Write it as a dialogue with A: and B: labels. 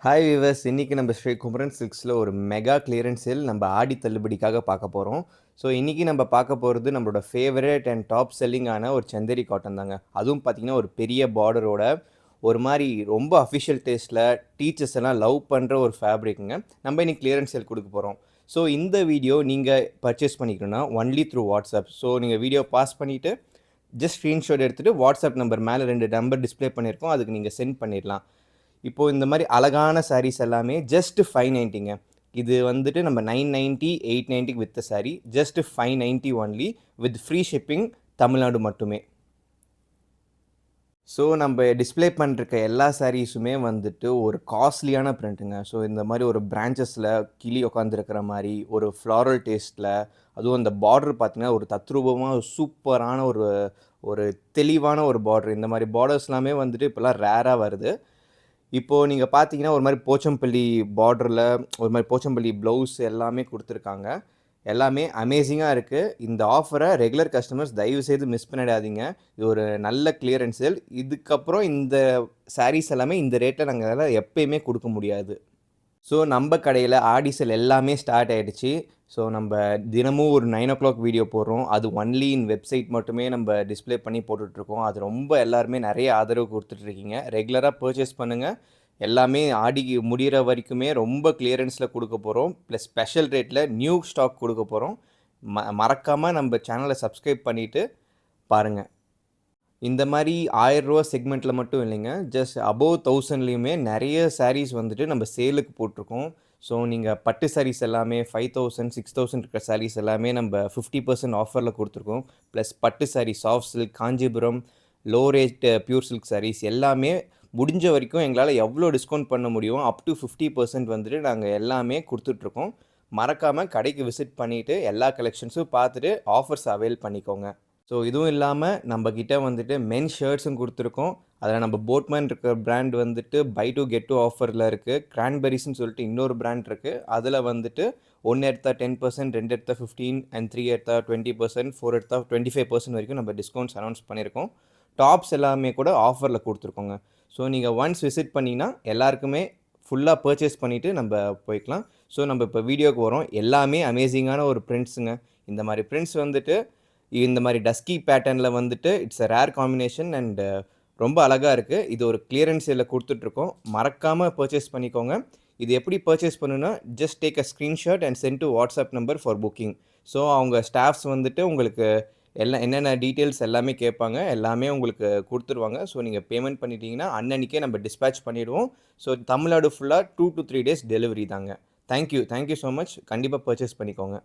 A: Hi viewers, இன்னைக்கு நம்ம ஸ்ரீ குமரன் சில்க்ஸில் ஒரு மெகா கிளியரன்ஸ் சேல் நம்ம ஆடி தள்ளுபடிக்காக பார்க்க போகிறோம். ஸோ இன்றைக்கி நம்ம பார்க்க போகிறது நம்மளோட ஃபேவரட் அண்ட் டாப் செல்லிங்கான ஒரு சந்தேரி காட்டன் தாங்க. அதுவும் பார்த்திங்கன்னா ஒரு பெரிய பார்டரோட ஒரு மாதிரி ரொம்ப அஃபிஷியல் டேஸ்ட்டில் டீச்சர்ஸ் எல்லாம் லவ் பண்ணுற ஒரு ஃபேப்ரிக்குங்க. நம்ம இன்றைக்கி கிளியரன்ஸ் சேல் கொடுக்க போகிறோம். ஸோ இந்த வீடியோ நீங்கள் பர்ச்சேஸ் பண்ணிக்கணும்னா ஒன்லி த்ரூ வாட்ஸ்அப். ஸோ நீங்கள் வீடியோ பாஸ் பண்ணிவிட்டு ஜஸ்ட் ஸ்க்ரீன்ஷாட் எடுத்துகிட்டு வாட்ஸ்அப் நம்பர் மேலே 2 நம்பர் டிஸ்ப்ளே பண்ணியிருக்கோம், அதுக்கு நீங்கள் சென்ட் பண்ணிடலாம். இப்போது இந்த மாதிரி அழகான சாரீஸ் எல்லாமே ஜஸ்ட் 590ங்க. இது வந்துட்டு நம்ம 990 890 with sari, just 590 only with free shipping, Tamil Nadu மட்டுமே. ஸோ நம்ம டிஸ்ப்ளே பண்ணிருக்க எல்லா சாரீஸுமே வந்துட்டு ஒரு காஸ்ட்லியான பிரிண்ட்டுங்க. ஸோ இந்த மாதிரி ஒரு பிரான்ச்சஸில் கிளி உட்காந்துருக்கிற மாதிரி ஒரு ஃப்ளாரல் டேஸ்ட்டில், அதுவும் அந்த பார்டர் பார்த்தீங்கன்னா ஒரு தத்ரூபமாக சூப்பரான ஒரு ஒரு தெளிவான ஒரு பார்டர். இந்த மாதிரி பார்டர்ஸ் எல்லாமே வந்துட்டு இப்போல்லாம் ரேராக வருது. இப்போது நீங்கள் பார்த்தீங்கன்னா ஒரு மாதிரி போச்சம்பள்ளி பார்டரில் ஒரு மாதிரி போச்சம்பள்ளி ப்ளவுஸ் எல்லாமே கொடுத்துருக்காங்க. எல்லாமே அமேசிங்காக இருக்குது. இந்த ஆஃபரை ரெகுலர் கஸ்டமர்ஸ் தயவுசெய்து மிஸ் பண்ணிடாதீங்க. இது ஒரு நல்ல கிளியரன்ஸ் சேல். இதுக்கப்புறம் இந்த சாரீஸ் எல்லாமே இந்த ரேட்டில் நாங்கள் எப்பயுமே கொடுக்க முடியாது. ஸோ நம்ம கடையில் ஆடி சேல் எல்லாமே ஸ்டார்ட் ஆகிடுச்சு. ஸோ நம்ம தினமும் ஒரு 9 வீடியோ போடுறோம். அது ஒன்லி இன் வெப்சைட் மட்டுமே நம்ம டிஸ்ப்ளே பண்ணி போட்டுட்ருக்கோம். அது ரொம்ப எல்லாருமே நிறைய ஆதரவு கொடுத்துட்ருக்கீங்க. ரெகுலராக பர்ச்சேஸ் பண்ணுங்கள். எல்லாமே ஆடி முடிகிற வரைக்குமே ரொம்ப கிளியரன்ஸில் கொடுக்க போகிறோம். ப்ளஸ் ஸ்பெஷல் ரேட்டில் நியூ ஸ்டாக் கொடுக்க போகிறோம். மறக்காமல் நம்ம சேனலை சப்ஸ்கிரைப் பண்ணிவிட்டு பாருங்கள். இந்த மாதிரி ரூ. 1000 செக்மெண்ட்டில் மட்டும் இல்லைங்க, ஜஸ்ட் அபோவ் 1000லேயுமே நிறைய சாரீஸ் வந்துட்டு நம்ம சேலுக்கு போட்டிருக்கோம். ஸோ நீங்கள் பட்டு சாரீஸ் எல்லாமே 5000 6000 இருக்கிற சாரீஸ் எல்லாமே நம்ம 50% ஆஃபரில் கொடுத்துருக்கோம். ப்ளஸ் பட்டு sari, soft silk, Kanchipuram, low rate pure silk saris எல்லாமே முடிஞ்ச வரைக்கும் எங்களால் எவ்வளோ டிஸ்கவுண்ட் பண்ண முடியும் அப் டு 50% வந்துட்டு நாங்கள் எல்லாமே கொடுத்துட்ருக்கோம். மறக்காமல் கடைக்கு விசிட் பண்ணிவிட்டு எல்லா கலெக்ஷன்ஸும் பார்த்துட்டு ஆஃபர்ஸ் அவைல் பண்ணிக்கோங்க. ஸோ இதுவும் இல்லாமல் நம்மக்கிட்ட வந்துட்டு மென் ஷர்ட்ஸும் கொடுத்துருக்கோம். அதில் நம்ம போட்மேன் இருக்கிற பிராண்ட் வந்துட்டு பை டூ கெட் டூ ஆஃபரில் இருக்குது. கிரான்பெரிஸ்ன்னு சொல்லிட்டு இன்னொரு பிராண்ட் இருக்குது. அதில் வந்துட்டு 1 எடுத்தால் 10%, 2 எடுத்தால் 15%, அண்ட் 3 எடுத்தால் 20%, 4 எடுத்தால் 25% வரைக்கும் நம்ம டிஸ்கவுண்ட்ஸ் அனௌன்ஸ் பண்ணியிருக்கோம். டாப்ஸ் எல்லாமே கூட ஆஃபரில் கொடுத்துருக்கோங்க. ஸோ நீங்கள் ஒன்ஸ் விசிட் பண்ணிங்கன்னா எல்லாருக்குமே ஃபுல்லாக பர்ச்சேஸ் பண்ணிவிட்டு நம்ம போய்க்கலாம். ஸோ நம்ம இப்போ வீடியோக்கு வரோம். எல்லாமே அமேசிங்கான ஒரு பிரிண்ட்ஸுங்க. இந்த மாதிரி பிரிண்ட்ஸ் வந்துட்டு இந்த மாதிரி டஸ்கி பேட்டர்னில் வந்துட்டு it's a rare combination and ரொம்ப அழகாக இருக்குது. இது ஒரு கிளியரன்ஸ் சேலில் கொடுத்துட்ருக்கோம். மறக்காமல் பர்ச்சேஸ் பண்ணிக்கோங்க. இது எப்படி பர்ச்சேஸ் பண்ணுன்னா, just take a screenshot and send to WhatsApp number for booking. So அவங்க ஸ்டாஃப்ஸ் வந்துட்டு உங்களுக்கு என்னென்ன டீட்டெயில்ஸ் எல்லாமே கேட்பாங்க, எல்லாமே உங்களுக்கு கொடுத்துருவாங்க. ஸோ நீங்கள் பேமெண்ட் பண்ணிட்டீங்கன்னா அன்னன்னைக்கே நம்ம டிஸ்பேச் பண்ணிவிடுவோம். ஸோ தமிழ்நாடு ஃபுல்லாக 2 to 3 days டெலிவரி தாங்க. Thank you so much. கண்டிப்பாக பர்ச்சேஸ் பண்ணிக்கோங்க.